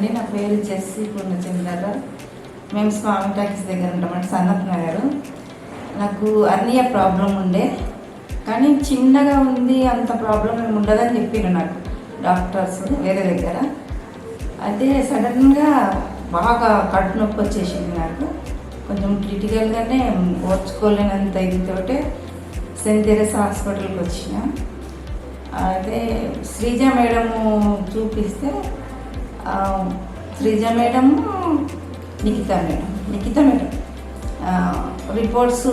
అండి. నా పేరు జెస్సీ పూర్ణచంద్ర. మేము స్వామి టాకీస్ దగ్గర ఉంటామండి, సన్నత్ నగర్. నాకు అర్నియా ప్రాబ్లం ఉండే, కానీ చిన్నగా ఉంది, అంత ప్రాబ్లం ఏమి ఉండదని చెప్పారు నాకు డాక్టర్స్ వేరే దగ్గర. అయితే సడన్గా బాగా కడుపు నొప్పి వచ్చేసింది నాకు. కొంచెం క్రిటికల్గానే ఓర్చుకోలేనంత ఇదితోటే సెయింట్ థెరెసా హాస్పిటల్కి వచ్చిన. అయితే శ్రీజ మేడము చూపిస్తే Sreeja madam Nikhita madam reports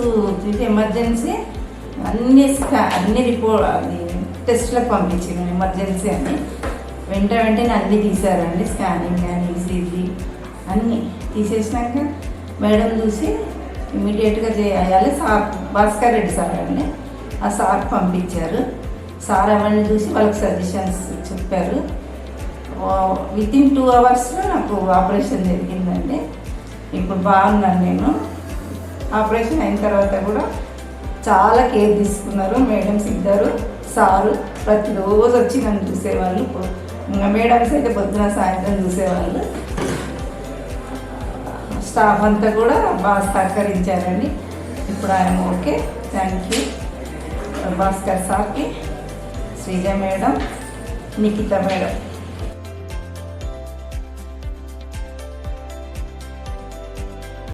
చూసి ఎమర్జెన్సీ అన్ని టెస్ట్లకు పంపించాను. ఎమర్జెన్సీ అని వెంటనే అన్నీ తీశారండి. స్కానింగ్ కానీ ఈసీజీ అన్నీ తీసేసినాక మేడం చూసి ఇమీడియట్గా చేయాలి. సార్ భాస్కర్ రెడ్డి సార్ అండి, ఆ సార్ పంపించారు. సార్ అవన్నీ చూసి వాళ్ళకి సజెషన్స్ చెప్పారు. వితిన్ 2 అవర్స్లో నాకు ఆపరేషన్ జరిగిందండి. ఇప్పుడు బాగున్నాను నేను. ఆపరేషన్ అయిన తర్వాత కూడా చాలా కేర్ తీసుకున్నారు మేడమ్స్ ఇద్దరు. సారు ప్రతిరోజు వచ్చి నన్ను చూసేవాళ్ళు. ఇంకా మేడమ్స్ అయితే పొద్దున సాయంత్రం చూసేవాళ్ళు. స్టాఫ్ అంతా కూడా బాగా సహకరించారండి. ఇప్పుడు ఆయన ఓకే. థ్యాంక్ యూ భాస్కర్ సార్కి, శ్రీజ మేడం, నిఖిత మేడం.